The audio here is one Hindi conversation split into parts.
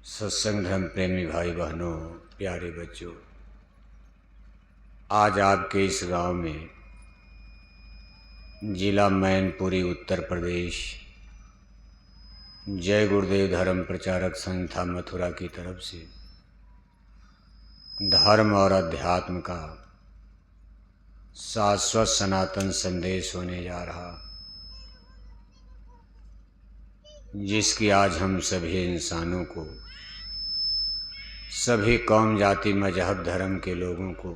सत्संग धर्म प्रेमी भाई बहनों, प्यारे बच्चों, आज आपके इस गांव में जिला मैनपुरी उत्तर प्रदेश जय गुरुदेव धर्म प्रचारक संस्था मथुरा की तरफ से धर्म और अध्यात्म का शाश्वत सनातन संदेश होने जा रहा, जिसकी आज हम सभी इंसानों को, सभी कौम जाति मजहब धर्म के लोगों को,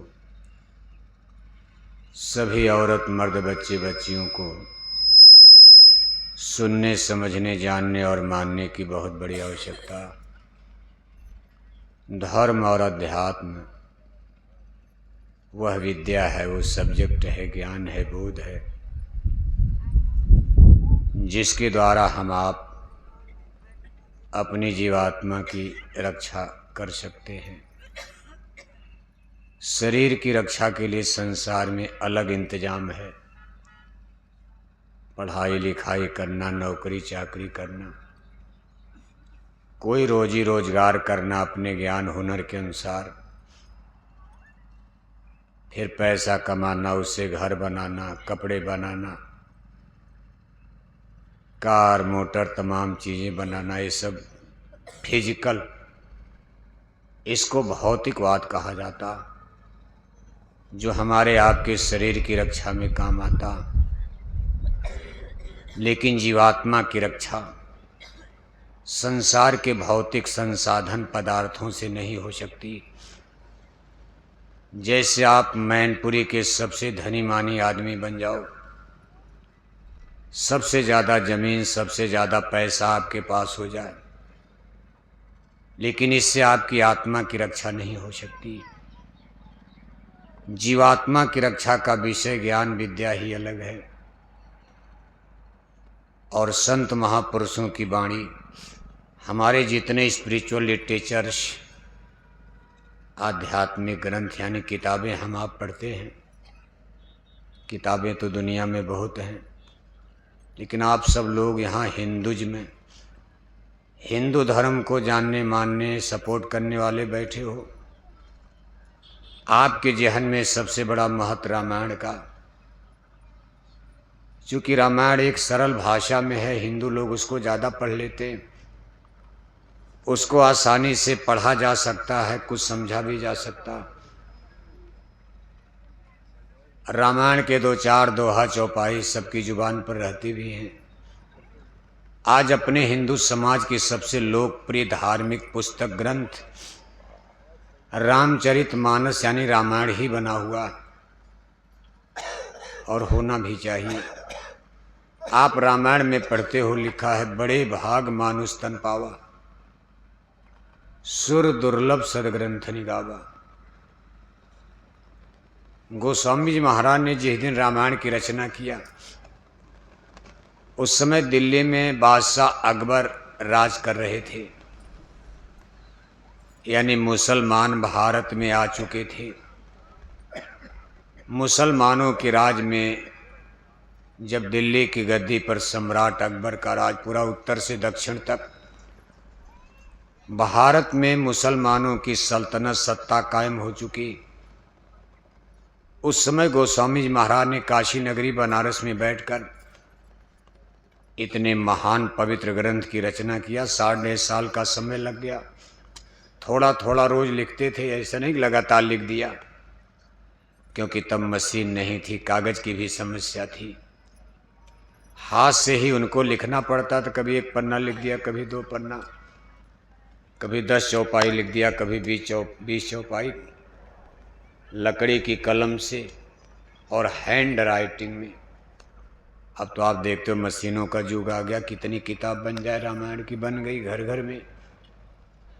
सभी औरत मर्द बच्चे बच्चियों को सुनने समझने जानने और मानने की बहुत बड़ी आवश्यकता। धर्म और अध्यात्म वह विद्या है, वो सब्जेक्ट है, ज्ञान है, बोध है, जिसके द्वारा हम आप अपनी जीवात्मा की रक्षा कर सकते हैं। शरीर की रक्षा के लिए संसार में अलग इंतजाम है, पढ़ाई लिखाई करना, नौकरी चाकरी करना, कोई रोजी रोजगार करना अपने ज्ञान हुनर के अनुसार, फिर पैसा कमाना, उससे घर बनाना, कपड़े बनाना, कार मोटर तमाम चीज़ें बनाना, ये सब फिजिकल, इसको भौतिकवाद कहा जाता, जो हमारे आपके शरीर की रक्षा में काम आता। लेकिन जीवात्मा की रक्षा संसार के भौतिक संसाधन पदार्थों से नहीं हो सकती। जैसे आप मैनपुरी के सबसे धनी मानी आदमी बन जाओ, सबसे ज़्यादा ज़मीन, सबसे ज़्यादा पैसा आपके पास हो जाए, लेकिन इससे आपकी आत्मा की रक्षा नहीं हो सकती। जीवात्मा की रक्षा का विषय ज्ञान विद्या ही अलग है। और संत महापुरुषों की वाणी, हमारे जितने स्पिरिचुअल लिटरेचर्स, आध्यात्मिक ग्रंथ यानी किताबें हम आप पढ़ते हैं, किताबें तो दुनिया में बहुत हैं, लेकिन आप सब लोग यहाँ हिंदुज़्म में, हिंदू धर्म को जानने मानने सपोर्ट करने वाले बैठे हो। आपके जहन में सबसे बड़ा महत्व रामायण का, चूँकि रामायण एक सरल भाषा में है, हिंदू लोग उसको ज़्यादा पढ़ लेते हैं, उसको आसानी से पढ़ा जा सकता है, कुछ समझा भी जा सकता। रामायण के दो चार दोहा चौपाई सबकी जुबान पर रहती भी हैं। आज अपने हिंदू समाज की सबसे लोकप्रिय धार्मिक पुस्तक ग्रंथ रामचरितमानस यानी रामायण ही बना हुआ, और होना भी चाहिए। आप रामायण में पढ़ते हो, लिखा है, बड़े भाग मानुष तन पावा, सुर दुर्लभ सदग्रंथ निगावा। गोस्वामी जी महाराज ने जिस दिन रामायण की रचना किया, उस समय दिल्ली में बादशाह अकबर राज कर रहे थे, यानी मुसलमान भारत में आ चुके थे। मुसलमानों के राज में जब दिल्ली की गद्दी पर सम्राट अकबर का राज पूरा उत्तर से दक्षिण तक भारत में मुसलमानों की सल्तनत सत्ता कायम हो चुकी, उस समय गोस्वामी जी महाराज ने काशी नगरी बनारस में बैठकर इतने महान पवित्र ग्रंथ की रचना किया। 1.5 साल का समय लग गया। थोड़ा थोड़ा रोज लिखते थे, ऐसा नहीं लगातार लिख दिया, क्योंकि तब मशीन नहीं थी, कागज की भी समस्या थी, हाथ से ही उनको लिखना पड़ता था। कभी 1 पन्ना लिख दिया, कभी 2 पन्ना, कभी 10 चौपाई लिख दिया, कभी 20 चौपाई, लकड़ी की कलम से और हैंड राइटिंग में। अब तो आप देखते हो मशीनों का युग आ गया, कितनी किताब बन जाए, रामायण की बन गई घर घर में,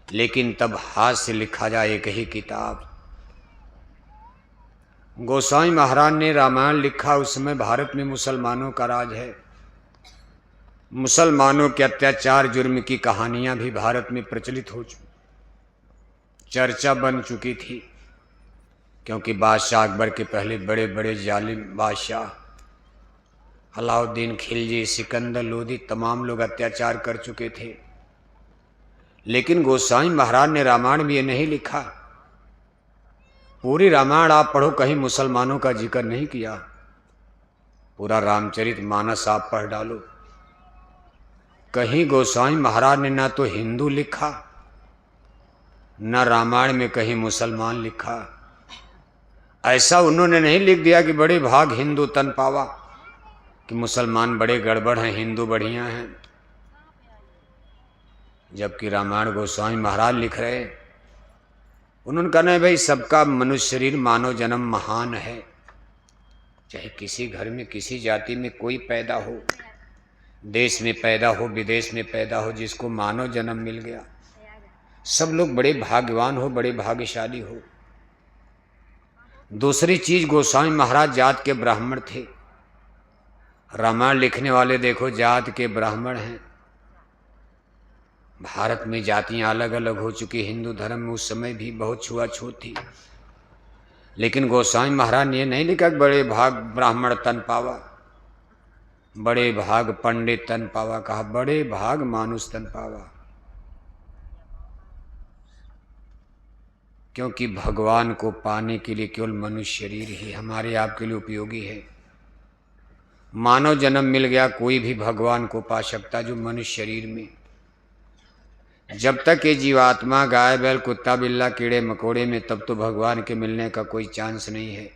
लेकिन तब हाथ से लिखा जाए एक ही किताब। गोस्वामी महाराज ने रामायण लिखा, उस समय भारत में मुसलमानों का राज है। मुसलमानों के अत्याचार जुर्म की कहानियां भी भारत में प्रचलित हो चुकी, चर्चा बन चुकी थी, क्योंकि बादशाह अकबर के पहले बड़े बड़े जालिम बादशाह अलाउद्दीन खिलजी, सिकंदर लोदी, तमाम लोग अत्याचार कर चुके थे। लेकिन गोस्वामी महाराज ने रामायण में ये नहीं लिखा। पूरी रामायण आप पढ़ो, कहीं मुसलमानों का जिक्र नहीं किया। पूरा रामचरितमानस आप पढ़ डालो, कहीं गोस्वामी महाराज ने ना तो हिंदू लिखा, न रामायण में कहीं मुसलमान लिखा। ऐसा उन्होंने नहीं लिख दिया कि बड़े भाग हिंदू तन पावा, कि मुसलमान बड़े गड़बड़ हैं, हिंदू बढ़िया हैं। जबकि रामायण गोस्वामी महाराज लिख रहे, उन्होंने कहना है भाई सबका मनुष्य शरीर मानव जन्म महान है। चाहे किसी घर में किसी जाति में कोई पैदा हो, देश में पैदा हो विदेश में पैदा हो, जिसको मानव जन्म मिल गया, सब लोग बड़े भाग्यवान हो, बड़े भाग्यशाली हो। दूसरी चीज, गोस्वामी महाराज जात के ब्राह्मण थे। रामायण लिखने वाले देखो जात के ब्राह्मण हैं। भारत में जातियां अलग अलग हो चुकी, हिंदू धर्म में उस समय भी बहुत छुआछूत थी, लेकिन गोस्वामी महाराज ने नहीं लिखा कि बड़े भाग ब्राह्मण तन पावा, बड़े भाग पंडित तन पावा, कहा बड़े भाग मानुष तन पावा। क्योंकि भगवान को पाने के लिए केवल मनुष्य शरीर ही हमारे आपके लिए उपयोगी है। मानव जन्म मिल गया, कोई भी भगवान को पा सकता जो मनुष्य शरीर में। जब तक ये जीवात्मा गाय बैल कुत्ता बिल्ला कीड़े मकोड़े में, तब तो भगवान के मिलने का कोई चांस नहीं है।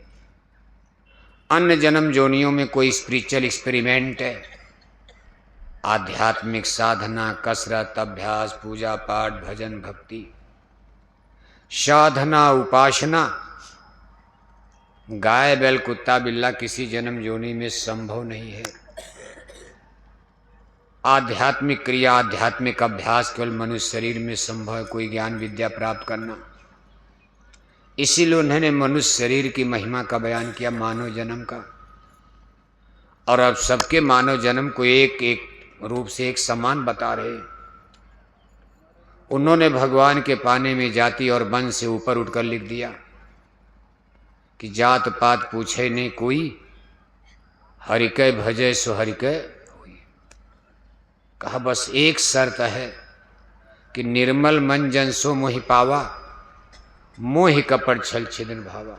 अन्य जन्म जोनियों में कोई स्पिरिचुअल एक्सपेरिमेंट है, आध्यात्मिक साधना, कसरत, अभ्यास, पूजा पाठ, भजन भक्ति, साधना, उपासना, गाय बैल कुत्ता बिल्ला किसी जन्म जोनी में संभव नहीं है। आध्यात्मिक क्रिया, आध्यात्मिक अभ्यास केवल मनुष्य शरीर में संभव है, कोई ज्ञान विद्या प्राप्त करना। इसीलिए उन्होंने मनुष्य शरीर की महिमा का बयान किया, मानव जन्म का। और अब सबके मानव जन्म को एक एक रूप से एक समान बता रहे। उन्होंने भगवान के पाने में जाति और वंश से ऊपर उठकर लिख दिया कि जात पात पूछे नहीं कोई, हरिकै भजय सो हरिकै। कहा बस एक शर्त है कि निर्मल मन जन सो मोहि पावा, मोहि कपट छल छिदन भावा।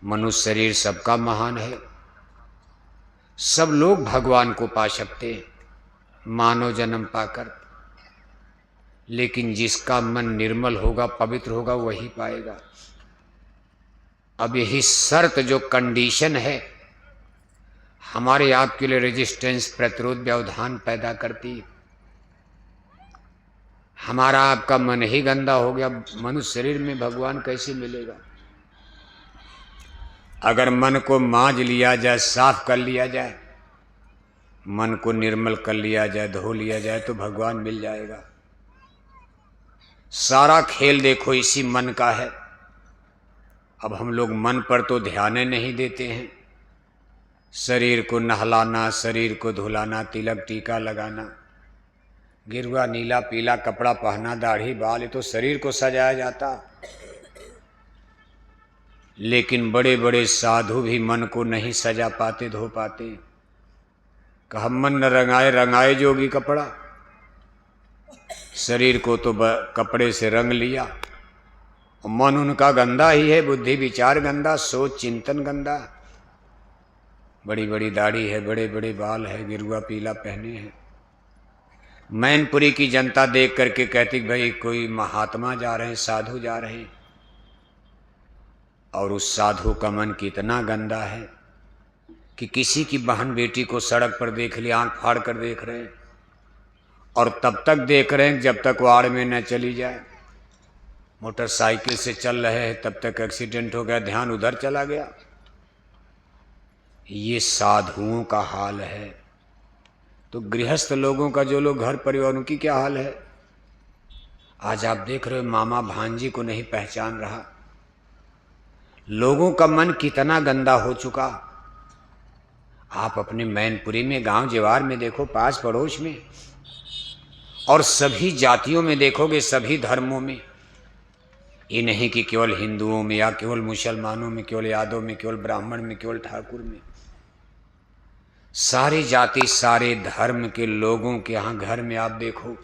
मनुष्य शरीर सबका महान है, सब लोग भगवान को पा सकते हैं मानव जन्म पाकर, लेकिन जिसका मन निर्मल होगा, पवित्र होगा, वही पाएगा। अब यही शर्त जो कंडीशन है हमारे आपके लिए रेजिस्टेंस, प्रतिरोध, व्यवधान पैदा करती है। हमारा आपका मन ही गंदा हो गया, मनुष्य शरीर में भगवान कैसे मिलेगा? अगर मन को मांज लिया जाए, साफ कर लिया जाए, मन को निर्मल कर लिया जाए, धो लिया जाए, तो भगवान मिल जाएगा। सारा खेल देखो इसी मन का है। अब हम लोग मन पर तो ध्यान नहीं देते हैं। शरीर को नहलाना, शरीर को धुलाना, तिलक टीका लगाना, गिरुआ नीला पीला कपड़ा पहना, दाढ़ी बाल, ये तो शरीर को सजाया जाता। लेकिन बड़े बड़े साधु भी मन को नहीं सजा पाते, धो पाते। कहा मन न रंगाए रंगाए जोगी कपड़ा। शरीर को तो कपड़े से रंग लिया, और मन उनका गंदा ही है, बुद्धि विचार गंदा, सोच चिंतन गंदा। बड़ी बड़ी दाढ़ी है, बड़े बड़े बाल है, गिरुआ पीला पहने हैं। मैनपुरी की जनता देख करके कहती भाई कोई महात्मा जा रहे हैं, साधु जा रहे हैं, और उस साधु का मन कितना गंदा है कि किसी की बहन बेटी को सड़क पर देख लिया, आंख फाड़ कर देख रहे हैं, और तब तक देख रहे हैं जब तक वाड़ में न चली जाए। मोटरसाइकिल से चल रहे हैं, तब तक एक्सीडेंट हो गया, ध्यान उधर चला गया। ये साधुओं का हाल है। तो गृहस्थ लोगों का, जो लोग घर परिवार, उनकी क्या हाल है? आज आप देख रहे हो मामा भांजी को नहीं पहचान रहा। लोगों का मन कितना गंदा हो चुका। आप अपने मैनपुरी में, गांव जवार में देखो, पास पड़ोस में, और सभी जातियों में देखोगे, सभी धर्मों में। ये नहीं कि केवल हिंदुओं में या केवल मुसलमानों में, केवल यादव में, केवल ब्राह्मण में, केवल ठाकुर में। सारी जाति, सारे धर्म के लोगों के यहाँ घर में आप देखो,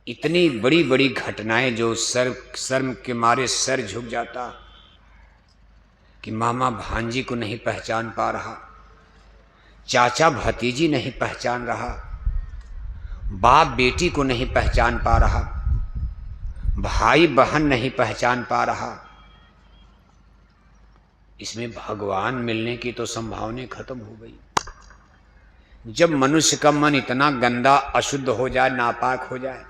इतनी बड़ी बड़ी घटनाएं जो शर्म के मारे सर झुक जाता कि मामा भांजी को नहीं पहचान पा रहा, चाचा भतीजी नहीं पहचान रहा, बाप बेटी को नहीं पहचान पा रहा, भाई बहन नहीं पहचान पा रहा। इसमें भगवान मिलने की तो संभावना खत्म हो गई। जब मनुष्य का मन इतना गंदा अशुद्ध हो जाए, नापाक हो जाए,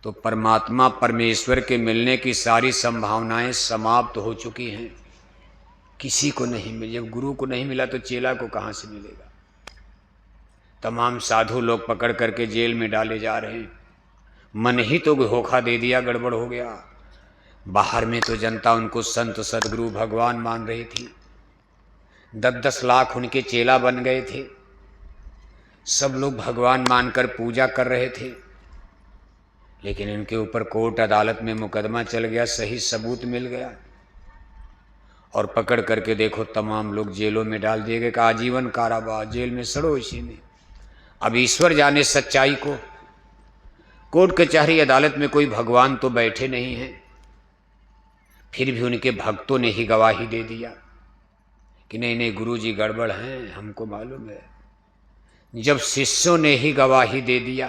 तो परमात्मा परमेश्वर के मिलने की सारी संभावनाएं समाप्त हो चुकी हैं। किसी को नहीं मिले। जब गुरु को नहीं मिला तो चेला को कहां से मिलेगा। तमाम साधु लोग पकड़ करके जेल में डाले जा रहे हैं। मन ही तो धोखा दे दिया, गड़बड़ हो गया। बाहर में तो जनता उनको संत सदगुरु भगवान मान रही थी। 10-10 लाख उनके चेला बन गए थे। सब लोग भगवान मानकर पूजा कर रहे थे। लेकिन इनके ऊपर कोर्ट अदालत में मुकदमा चल गया, सही सबूत मिल गया और पकड़ करके देखो तमाम लोग जेलों में डाल दिए गए। आजीवन कारावास, जेल में सड़ो इसी में। अब ईश्वर जाने सच्चाई को। कोर्ट कचहरी अदालत में कोई भगवान तो बैठे नहीं हैं, फिर भी उनके भक्तों ने ही गवाही दे दिया कि नहीं नहीं गुरुजी गड़बड़ हैं, हमको मालूम है। जब शिष्यों ने ही गवाही दे दिया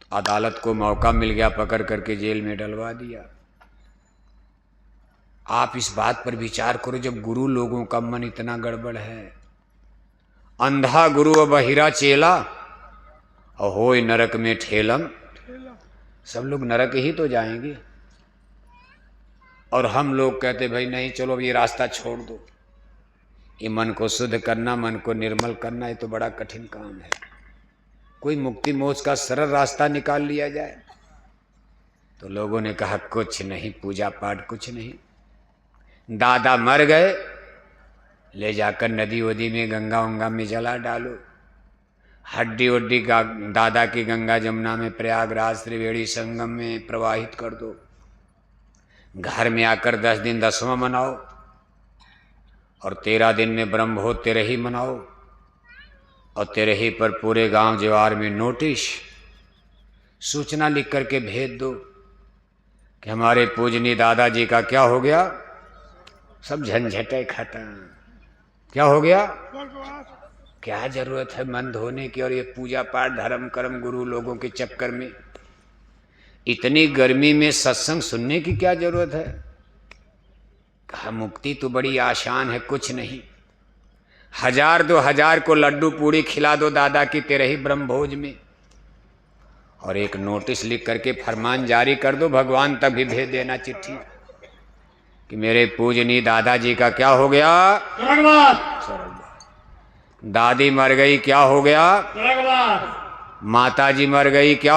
तो अदालत को मौका मिल गया, पकड़ करके जेल में डलवा दिया। आप इस बात पर विचार करो, जब गुरु लोगों का मन इतना गड़बड़ है। अंधा गुरु और बहिरा चेला और होय नरक में ठेलम। सब लोग नरक ही तो जाएंगे और हम लोग कहते भाई नहीं चलो अब ये रास्ता छोड़ दो। ये मन को शुद्ध करना, मन को निर्मल करना, ये तो बड़ा कठिन काम है। कोई मुक्ति मोक्ष का सरल रास्ता निकाल लिया जाए। तो लोगों ने कहा कुछ नहीं, पूजा पाठ कुछ नहीं। दादा मर गए, ले जाकर नदी वदी में गंगा उंगा में जला डालो। हड्डी वड्डी दादा की गंगा जमुना में, प्रयागराज त्रिवेणी संगम में प्रवाहित कर दो। घर में आकर 10 दिन 10वां मनाओ और 13 दिन में ब्रह्मभोज तेरही मनाओ और तेरही पर पूरे गांव जवार में नोटिस सूचना लिख करके भेज दो कि हमारे पूजनीय दादाजी का क्या हो गया। सब झंझटे खत्म। क्या हो गया? क्या जरूरत है मन धोने की और ये पूजा पाठ धर्म कर्म गुरु लोगों के चक्कर में। इतनी गर्मी में सत्संग सुनने की क्या जरूरत है। कहा मुक्ति तो बड़ी आसान है, कुछ नहीं। 1000-2000 को लड्डू पूड़ी खिला दो दादा की तेरही ब्रह्मभोज में और एक नोटिस लिख करके फरमान जारी कर दो। भगवान तक भी भेज देना चिट्ठी कि मेरे पूजनीय दादाजी का क्या हो गया। दादी मर गई, क्या हो गया। माता जी मर गई, क्या